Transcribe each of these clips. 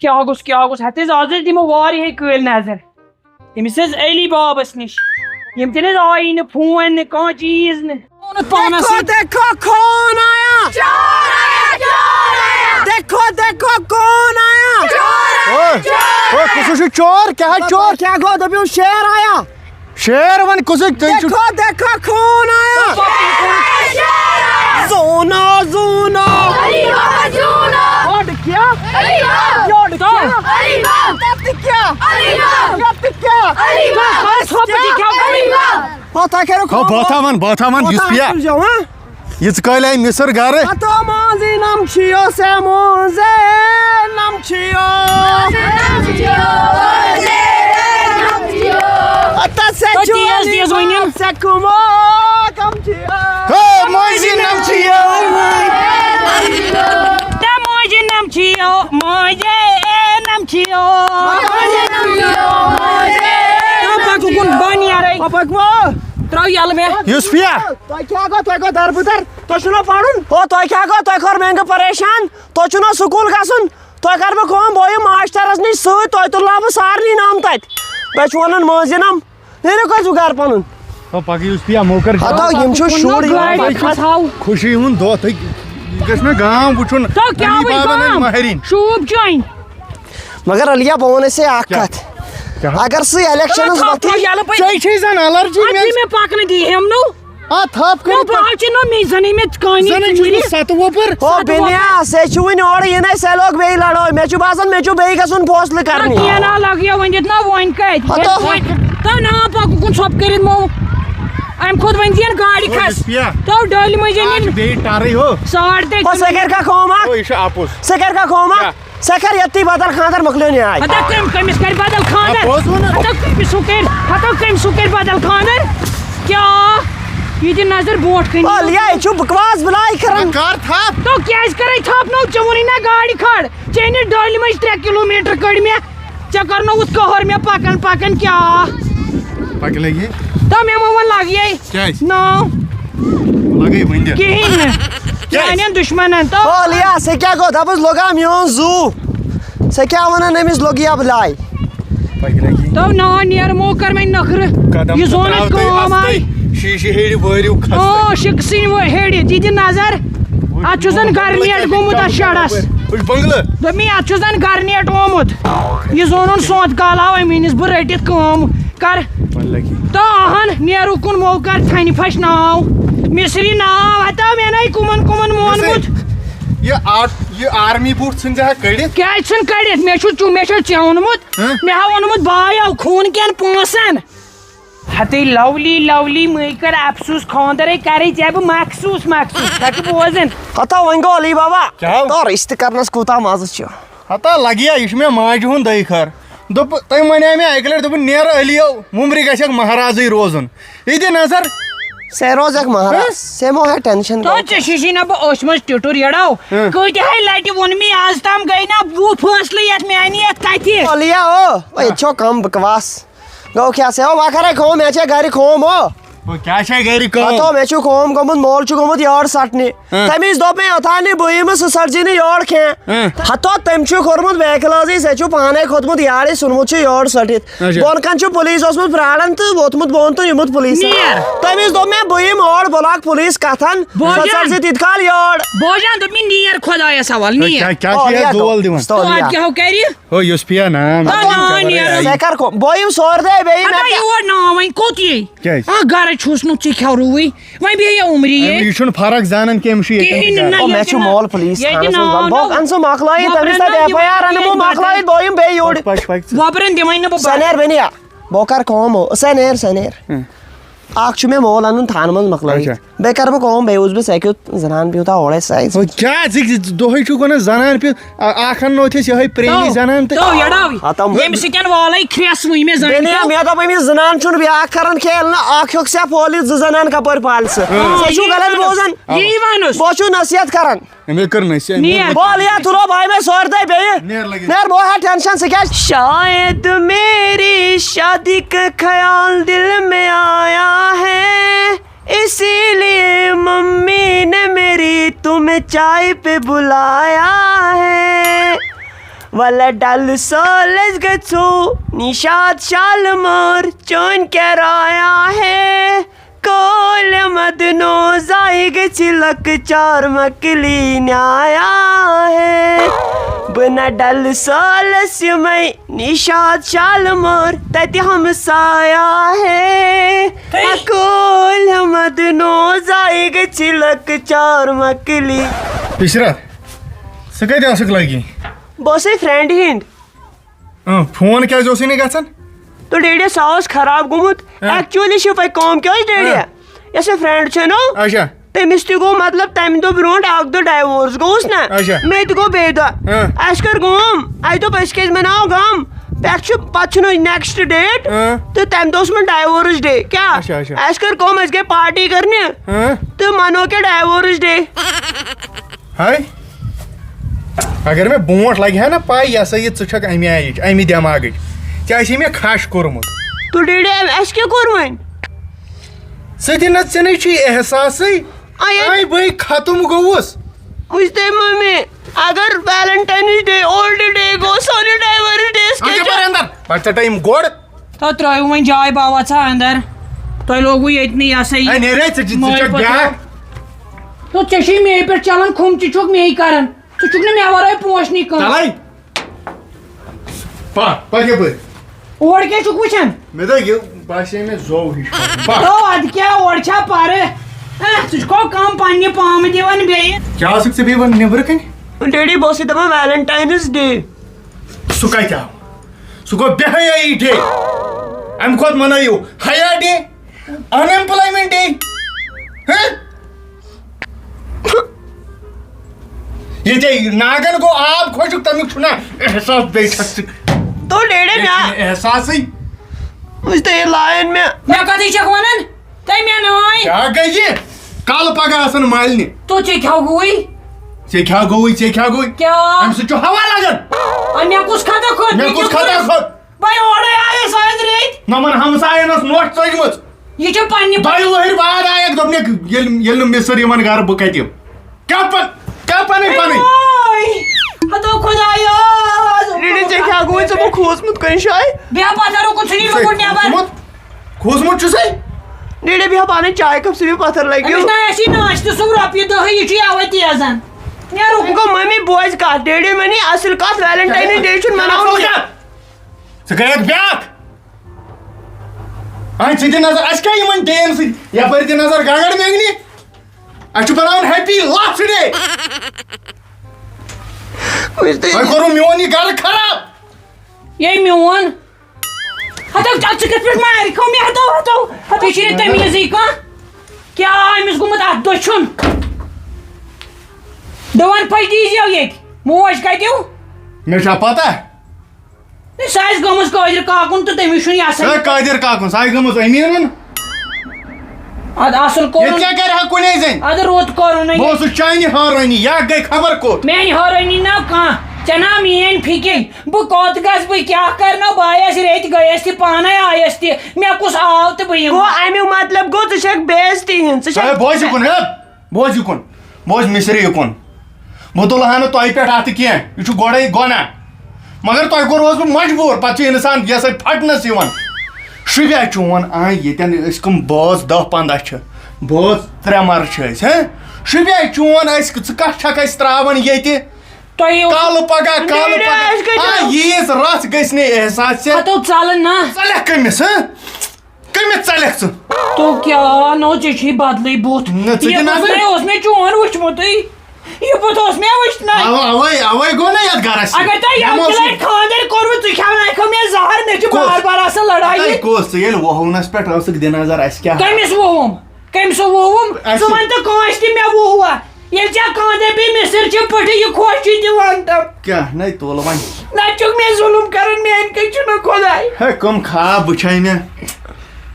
کیا گوس ہتھ آز دمو واریاہ کٲلۍ نظر تٔمِس حظ علی بابس نِش یِم تہِ نہٕ حظ آیی نہٕ فون نہٕ کانٛہہ چیٖز نہٕ پانس دیکھو کون آیا دیکھو کون آیا کس چور کیا چور کیا گو دپیو شیر آیا شیر ون کس دیکھو کون آیا زونا باتھا ون یس پیا یہ کل آئی مصر گھر نم چھیو سے موزے نم چھیو تراو یل میں یس پیا تہ دربدر تہ چھو پڑھن ہو تہ کیا گو تہ کور میں پریشان تہ چھو سکول گھن تہ کر بہ کم بہ یم ماسٹرس نش ست تہ تلناو بہ سارنی نام تت بہ چھ ونان مٲنزِ نام نیرو کھسو گھر پنن پگہ یس پیا موکر یم چھو شُر خوشی ہند دہ تہ گژھِ نا گام وچھن ماہرین شوب چوین مگر علیہ بہ ون اسے اکھ کتھ اگر سی الیکشن زن الرجی میں پکن دی ہم نو تھپ نو باچ نو می زنی میں کانی ستوہ پر او بنیا سے چھ ون اور یہ سے لوگ بے لڑو میں چھ باسن میں چھ بے گسن فیصلہ کرنی کیا نہ لگیا ونیت نا وین کت تو نا پک کن سب کرن مو ام خود ون دین گاڑی کھس تو ڈال مجن بے ٹاری ہو ساڑ دے سکر کا کھوما یہ آپوس سکر کا کھوما سکر یتی بدل خاندر مکلونی آئی ہتا کمس کر بدل خاندر ہتا کمس کر بدل خاندر کیا یہ دی نظر بوٹ کنی لیا چھ بکواس بلائی کرن کار تھپ تو کیاز کرے تھپ نو چونی نا گاڑی کھڑ چینی ڈال مج 3 کلومیٹر کڑ میں چکر نو ات کہر میں پکن کیا پک لگی تو میں مون لگی کیاز نو لگی وندی کہین جانن دشمنن تو لیا سے کیا گو دبس لوگا میون زو سے کیا ونان امس لوگیا بلائی پک لگی تو نا نیر مو کر میں نخر یہ زون کام آئی شیشی ہیڑی وریو کھس او شکسین وہ ہیڑی دی نظر اچھو زن گرنیٹ گومت شڑس بنگلہ دمی اچھو زن گرنیٹ گومت یہ زونن سونت کالاو مینس بہ رٹت کام کر تو اہن نیرو کن مو کر تھنی پھش ناو مصری ناو ہتا میں نئی کمن مونمت یہ آرمی بوٹ ژھٕنۍ کڑت کیا ژھن کڑت میں چونمت میں ہا وونمت بایو خون کین پونسن ہتے لولی مے کر افسوس خاندر کرے جب مخصوص تک بوزن ہتا ون گو علی بابا تو رشتہ کرنس کوتا مزہ چھ ہتا لگیا یہ مے ماجہ ہند دے خر دپ تم ونیا مے اکہ لٹہ دپ نیر علیو ممبری گژھک مہارازی روزن یہ دی نظر سے روزک مہاراز سے مو ہے ٹینشن تو چشی نا بہ اوسمس ٹٹور یڑاو کتہ لٹہ ون می آز تام گئی نا وہ فیصلہ یت میانی یت کتہ لیا او یہ چھو کم بکواس گو کیا سے وہ کرے کھوم میں چھ گھر کھوم ہو کیا چھ گھر کھوم تو میں چھ کھوم گمت مول چھ گمت یور سٹنی تمیز دوپ میں اتھانی بویم سرجی نی یور کھے ہتو تم چھ کورمت بیکلازی سے چھ پانے کھوتمت یاڑی سنمت چھ یور سٹت بون کن چھ پولیس اوسمت پرارن تو ووتمت بون تو یمت پولیس تمیز دوپ میں بویم اور بلاک پولیس کتھن سرجی تتکال یور بوجان دپ می نیر خدایا سوال نیر کیا چھ دول دیوان تو اج کیا ہو کری ہو یس پیا نام سکر کو بویم سور دے بے ہتا یور نا وین کوتی گھر چھوس نو چھ کھو روی وین بے عمری یہ چھن فرق زانن کیم چھ او میں چھ مول پولیس بو انس مخلائی تمس تا ایف آئی آر ان مو مخلائی بویم بے یوڑ وابرن دیمین نہ سنیر بنیا بوکر کوم سنیر اخ چھ میں مول ان تھان من مخلائی بے کر بہ کوم بے اس بہ سکیو زنان پیوتا اوڑے سائز کیا دوہی چھ گن زنان پی اخن نو تھس یہ پرینی زنان تو یڑاوی یم سکن والی کھریس وی میں زنان بنیا میں تو بہ زنان چھ بیا کرن کھیل نہ اخ ہک سے پولی زنان کپر پالس سے چھ غلط بوزن یہ وانس بو چھ نصیحت کرن میں کرن سے بول یا تلو بھائی میں سور دے بے نیر بو ہے ٹینشن سے کیا شاید میری شادی کا خیال دل میں آیا ہے اسی لیے ممی نے میری تمہیں چائے پہ بلایا ہے ولا ڈل سالس گژھو نشاد شالمار چون کرایا ہے کول مدنو زائی گچھ لکچار مکلی نیایا ہے بنا ڈل سالس یمے نشاد شالمار تتہ ہمسایا ہے کول مدنو زائی گچھ لکچار مکلی عشرت ژٕ کتہِ ٲسٕکھ لگی بہٕ ٲسے فرینڈ ہِنٛدۍ فون کیٛازِ اوسُے نہٕ گژھان تو ڈیڈیا سا اوس خراب گوٚمُت ایکچُؤلی چھِ تۄہہِ کٲم کیٛاہ ٲس ڈیڈیا یۄس مےٚ فرینڈ چھےٚ نو اچھا تٔمِس تہِ گوٚو مطلب تَمہِ دۄہ برونٛٹھ اکھ دۄہ ڈایوورس گوٚوُس نا اچھا مےٚ تہِ گوٚو بیٚیہِ دۄہ اَسہِ کٔر کٲم اَسہِ دوٚپ أسۍ کیٛازِ بناوو غم پٮ۪ٹھٕ چھُ پتہٕ چھُنہٕ نیکسٹ ڈیٹ تہٕ تَمہِ دۄہ اوس مےٚ ڈایوورس ڈے کیٛاہ اَسہِ کٔر کٲم أسۍ گٔے پارٹی کرنہِ تہٕ منو کیٛاہ ڈایوورس ڈے ہاے اگر مےٚ برونٛٹھ لگہِ ہا نا پاے یہِ ہسا یہِ ژٕ چھکھ امہِ آیِچ امہِ دٮ۪ماغٕچ ژےٚ آسی مےٚ کھش کوٚرمُت تو ڈیڈیا اَسہِ کیٛاہ کوٚر وۄنۍ ژٕ تہِ نہ ژےٚ چھُے احساسٕے آے بٔے ختم گوٚوُس وٕچھ ممی اگر ویلنٹائنس ڈے اولڈ ڈے گوٚو سانہِ ڈایوورس ڈیس پتہٕ ژٹے یِم گۄڈ تو ترٛٲیِو وۄنۍ جاے باوا ژھا اندر تۄہہِ لوگوُ ییٚتنٕے یہِ ہسا یہِ نیرے ژٕ چھکھ بیٛاکھ تو ژےٚ چھُے مے پٮ۪ٹھ چلان کھُم ژٕ چھُکھ مے کران ژٕ چھُکھ نہٕ مےٚ ورٲے پوشنٕے کانٛہہ چلے پکھ یپٲرۍ اور کیٛاہ چھُکھ وٕچھان مےٚ دوٚپ یہِ باسے مےٚ زوٚو ہِش تو ادٕ کیٛاہ اورٕ چھا پرٕ ژٕ چھُکھ کم پننہِ پامہٕ دِوان بیٚیہِ کیٛاہ اوسُکھ ژٕ بیٚیہِ وۄنۍ نیٚبرٕ کَنہِ ڈیڈی بہٕ اوسُے دپان ویلنٹائنس ڈے سُہ کتہِ آو سُہ گوٚو بے حیٲیی ڈے امہِ کھۄتہٕ منٲیِو حیا ڈے ان ایمپلایمنٹ ڈے ییٚتے ناگن گوٚو آب خۄشک تمیُک چھُنا احساس بیٚیہِ چھکھ ژٕ تو ڈیڈی مےٚ احساسٕے وٕچھ تہٕ یہِ لایَن مےٚ کتھٕے چھکھ ونان تٔمۍ مےٚ نٲے کیٛاہ گٔے یہِ کالہٕ پگاہ آسان مالنہِ تو ژےٚ کھیٚو گوٚوٕے ژےٚ کیٛاہ گوٚوُے ژےٚ کیٛاہ گوٚوُے کیٛاہ امہِ سۭتۍ چھُ ہوا لگان مےٚ کُس خطا کھوٚت مےٚ کُس خطا کھوٚت بھائی اورے آیس آز ریٚتۍ نۄمن ہمساین ٲس نوٚٹ ژٔجمٕژ یہِ چھُ پننہِ دۄیہِ ؤہٕرۍ بعد آیکھ دوٚپنکھ ییٚلہِ نہٕ مِسٕر یِمن گرٕ بہٕ کتہِ یِم کیٛاہ پنٕنۍ پنٕنۍ ہتو خۄدایا ڈیڈی ژےٚ کیٛاہ گوٚوُے ژےٚ گوٚو کھوٗژمُت کُنہِ جایہِ بیٚہہ پتھر اُکُن ژھٕنی لوٚکُٹ نٮ۪بر کھوٗژمُت چھُسے ڈیڈی بیٚہہ پانے چاے کپ ژٕ پتھر لگیو أمِس نہ اسی ناشتہٕ سُہ رۄپیہِ دٔہ یہِ چھُ یوے تیزان نیرو گوٚو ممی بوزِ کتھ ڈیڈی ونی اصل کتھ ویلنٹائنس ڈے چھُنہٕ مناوُن ژٕ گٔیکھ بیٛاکھ ژٕ دِ نظر اَسہِ کیٛاہ یِمن ڈیَن سۭتۍ یپٲرۍ دِ نظر گگر مینگنہِ اَسہِ چھُ بناوُن ہیپی لاسٹ ڈے تۄہہِ کوٚروٕ میون یہِ گرٕ خراب یے میون ہتو ژٕ کِتھ پٲٹھۍ مارِ کھو مےٚ ہتو ژےٚ چھُے نہٕ تمیٖزٕے کانٛہہ کیٛاہ أمِس گوٚمُت اتھ دٔچھُن دۄن پھٔلۍ دیٖزیو ییٚتہِ موج کتیو مےٚ چھا پتہ سۄ آسہِ گٔمٕژ قٲدِر کاکُن تہٕ تٔمِس چھُنہٕ یہِ ہسا قٲدِر کاکُن سۄ آسہِ گٔمٕژ امیٖنن ادٕ اصل کوٚرُن ییٚتہِ کیٛاہ کرِ ہا کُنے زٔنۍ ادٕ رُت کوٚرُن بہٕ اوسُس چانہِ حٲرٲنی یا گٔے خبر کوٚت میٛانہِ حٲرٲنی نہ کانٛہہ ژےٚ نا میٛٲنۍ فِکِر بہٕ کوٚت گژھٕ بہٕ کیٛاہ کرنو بہٕ آیس ریٚتۍ گٔیس تہِ پانے آیس تہِ مےٚ کُس آو تہٕ بہٕ گوٚو یِمہٕ امیُک مطلب گوٚو ژٕ چھکھ بے عزتی ہِنٛز ژٕ چھکھ بوز یہِ کُن بوز یہِ کُن بوز مِسرِ یہِ کُن بہٕ تُلہٕ ہا نہٕ تۄہہِ پٮ۪ٹھ اَتھٕ کینٛہہ یہِ چھُ گۄڈَے گۄناہ مگر تۄہہِ کوٚروس بہٕ مجبوٗر پتہٕ چھُ اِنسان یہِ ہسا پھٹنس یِوان شُبیا چون ییٚتٮ۪ن أسۍ کٕم بٲژ 10-15 چھِ بٲژ 3 مَرٕ چھِ أسۍ شُبیا چون أسۍ ژٕ کتھ چھکھ اَسہِ تراوان ییٚتہِ کالہٕ پگاہ کالہٕ پگاہ ییٖژ رژھ گژھِ نہٕ احساس ژلن نا ژَلکھ کٔمِس کٔمِس ژَلکھ ژٕ تو کیٛاہ نو ژےٚ چھُے بدلٕے بُتھ یہِ اوس مےٚ چون وٕچھمُتٕے یہِ بُتھ اوس مےٚ وٕچھناے اوے گوٚو نا یتھ گرس اگر تۄہہِ یَوٕ لٹہِ خانٛدر کوٚروٕ ژٕ کھٮ۪ونٲیکھو مےٚ زہر مےٚ چھُ بار بار آسان لڑایہِ کُس ژٕ ییٚلہِ وُہُونس پٮ۪ٹھ ٲسٕکھ دِ نظر اَسہِ کیٛاہ کٔمِس وُہُم کٔمۍ سُہ وُہُم ژٕ وَن تہٕ کٲنٛسہِ تہِ مےٚ وُہوا ییٚلہِ ژےٚ خانٛدر بیٚیہِ مِسٕر چھِ پٔٹھٕ یہِ خۄش چھُے دِوان تِم کیٛاہ نے تُل وۄنۍ نہ چھُکھ مےٚ ظُلُم کران میٛانہِ کِنۍ چھُنہٕ خۄداے ہے کٕم خواب وٕچھے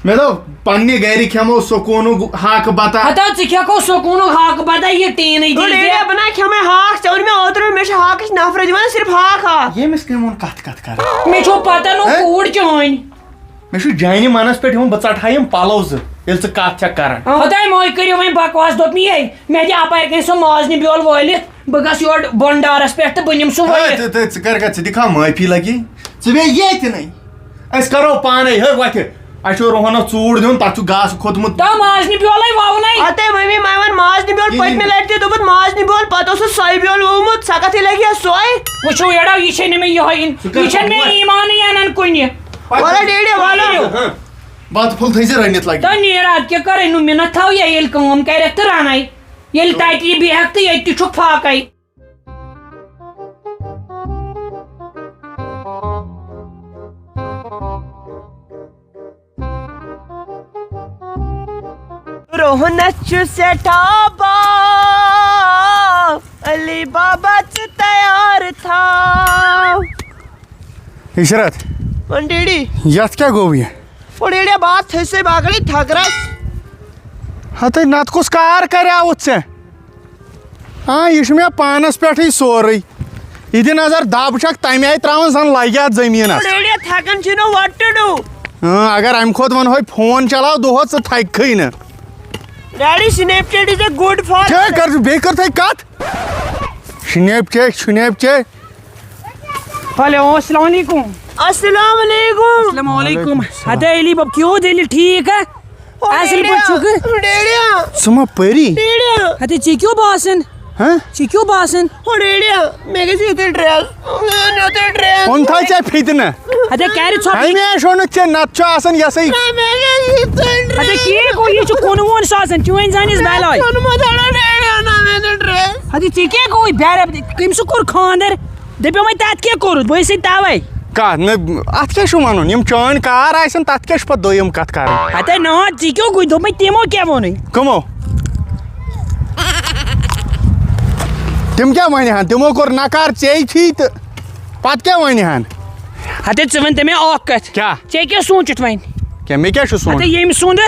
مےٚ دوٚپ پننہِ گرِ کھٮ۪مو سکوٗنُک ہاکہٕ بتہ ہتو ژٕ کھٮ۪کھو سکوٗنُک ہاکہٕ بتہ یہِ ٹیٖنٕے بہٕ نا کھٮ۪مے ہاکھ ژےٚ ووٚن مےٚ اوترٕ مےٚ چھِ ہاکٕچ نفرت دِوان صرف ہاکھ ییٚمِس کٔمۍ ووٚن کتھ کران مےٚ چھو پتہ نو کوٗر چٲنۍ مے جانہِ منس پہ بہ ژٹہا پلو زل کت چھک کران خداے موے کٔرِو وۄنۍ بکواس دوٚپ مےٚ مےٚ دِ اپارِ کِنۍ سُہ مازنہِ بیول وٲلِتھ بہٕ گژھٕ یور بنڈارس پٮ۪ٹھ تہٕ بہٕ نِمہٕ سُہ وٲلِتھ ژٕ کر ژٕ دِکھا معٲفی لگی ژٕ بیٚیہِ ییٚتنٕے أسۍ کرو پانے ہے وتھِ اَسہِ چھُ روہنس ژوٗر دیُن تتھ چھُ گاسہٕ کھوٚتمُت تو مازنہِ بیولے وونے اتے ممی میں ون مازنہِ بیول پٔتمہِ لٹہِ تہِ دوٚپُت مازنہِ بیول پتہٕ اوس سُہ سۄے بیول وومُت سۄ کتھٕے لگہِ ہا سۄے وٕچھو ایڑو یہِ چھے نہٕ مےٚ یِہوے یہِ چھنہٕ مےٚ ایمانٕے انان کُنہِ ولا ڈیڈی ولا بتہٕ پھوٚل تھٲیزِ رٔنِتھ لگہِ تو نیٖر ادٕ کیٛاہ کرے نہٕ مِنت تھاو یا ییٚلہِ کٲم کرٮ۪کھ تہٕ رنَے ییٚلہِ تتہِ یہِ بیٚہکھ تہٕ ییٚتہِ تہِ چھُکھ فاقے روہنس چھُ سٮ۪ٹھاہ باو علی بابا ژٕ تیار تھاو عشرت ون ڈیڈی یتھ کیٛاہ گوٚو یہِ او ڈیڈی بات تھٔے سے باگڑی تھکرس ہتٕے نتہٕ کُس کار کریاوُتھ ژےٚ یہِ چھُ مےٚ پانس پٮ۪ٹھٕے سورُے یہِ دِ نظر دب چھکھ تمہِ آیہِ تراوان زن لگہِ اتھ زٔمیٖنس ڈیڈی تھکان چھُنہٕ وٹ ٹو ڈو اگر امہِ کھۄتہٕ ونہوے فون چلاو دۄہس ژٕ تھککھٕے نہٕ daddy snap chat is a good for بیٚیہِ کر تھے کتھ سنیپ چیٹ ہیلو السلام علیکم السلام علیکم السلام علیکم ہتے علی بب کیوں دلی ٹھیک ہے اصل پٲٹھۍ چھُکھٕ ڈیڈی ژٕ ما پٔری ڈیڈی ہتے ژےٚ کیوں باسان ژےٚ کیوں باسان او ڈیڈی مےٚ گژھِ یُتھُے ڈرٛٮ۪س اوٚن تھاے ژےٚ فِتنہٕ ہتے کَرِ ژھۄپہٕ ہمیشہِ اوٚنُکھ ژےٚ نتہٕ چھُ آسان یہِ ہسا یہِ ہتے کیٛاہ گوٚو یہِ چھُ کُنہٕ وُن ساسان چٲنۍ زٲنِس بلاے ہتے ژےٚ کیٛاہ گوٚوُے بیرب کٔمۍ سُہ کوٚر خانٛدر دٔپیو وۄنۍ تتھ کیٛاہ کوٚرُتھ بہٕ ٲسٕے تَوے کتھ نہٕ اتھ کیٛاہ چھُ ونُن یِم چٲنۍ کار آسن تتھ کیٛاہ چھُ پتہٕ دوٚیِم کتھ کرٕنۍ ہتے نا ژےٚ کیٛاہ گوٚو دوٚپمَے تِمو کیٛاہ ووٚنُے کٕمو تِم کیٛاہ ونہِ ہن تِمو کوٚر نکار ژےٚ تہٕ پتہٕ کیٛاہ ونہِ ہن ہتے ژٕ ؤنۍ تہٕ مےٚ اکھ کتھ کیٛاہ ژےٚ کیٛاہ سوٗنٛچُتھ وۄنۍ کیٛاہ مےٚ کیٛاہ چھُ ہتے سونچُن ییٚمہِ سُنٛد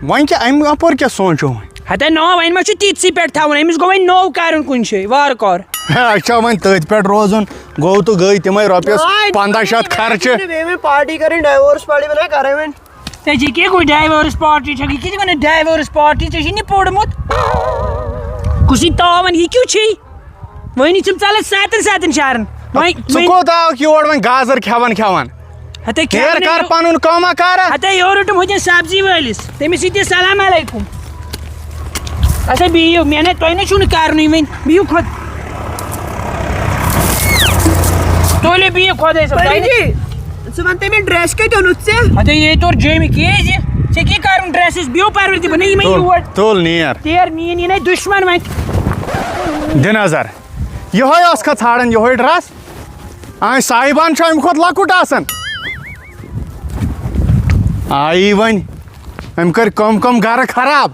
وۄنۍ کیٛاہ امہِ اپور کیٛاہ سونٛچو وۄنۍ ہتے نا وۄنۍ ما چھُ تِتسٕے پٮ۪ٹھ تھاوُن أمِس گوٚو وۄنۍ نوٚو کرُن کُنہِ جایہِ وارٕ کارٕ اَسہِ چھا وۄنۍ تٔتھۍ پٮ۪ٹھ روزُن گوٚو تہٕ گٔے تِمے رۄپیس 1500 خرچہٕ پارٹی کرٕنۍ ڈایورس پارٹی بناے کرٕنۍ وۄنۍ ژےٚ چھِ کیٛاہ گوٚو ڈایوٲرٕس پارٹی چھکھ یہِ کیٛاہ وَنان ڈایوٲرٕس پارٹی ژےٚ چھُے نہٕ پوٚرمُت کُسٕے تاوان یہِ کیُتھ چھُے وۄنۍ چھِم ژلان 7 شہرن ژٕ کوٚت آوکھ یور وۄنۍ گازر کھٮ۪وان ہتے پھیر کر پنُن کٲما کارا ہتے یورٕ روٚٹُم ہوٚتٮ۪ن سبزی وٲلِس تٔمِس یہِ تہِ سلام علیکُم اچھا بِہِو مےٚ نے تۄہہِ نے چھُو نہٕ کرنُے وۄنۍ بِہِو خۄد تُلِو بِہِو خۄداے صٲب ژٕ وَن تہٕ مےٚ ڈرٛٮ۪س کَتہِ اوٚنُتھ ژےٚ ہتے ییٚتہِ اوٚر جیٚمہِ کیٛازِ ژےٚ کیٛاہ کرُن ڈرٛٮ۪سَس بِہِو پروَردِ بہٕ نہٕ یِمے یور تُل نیر تیر میٛٲنۍ یِنَے دُشمن وۄنۍ دِ نظر یِہوے ٲس کھا ژھانڈان یِہوے ڈرٛس صاحبان چھُ امہِ کھۄتہٕ لۄکُٹ آسان آیی وۄنۍ أمۍ کٔرۍ کم گرٕ خراب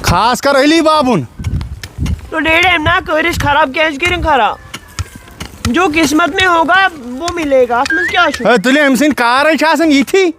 خاص کر علی بابُن تو ڈیڈی أمۍ نا کٔرِس خراب کیٛازِ کٔرِنۍ خراب جو قسمت میں ہوگا وہ ملے گا اتھ منٛز کیٛاہ چھُ تُلہِ أمۍ سٕنٛدۍ کارے چھِ آسان یِتھی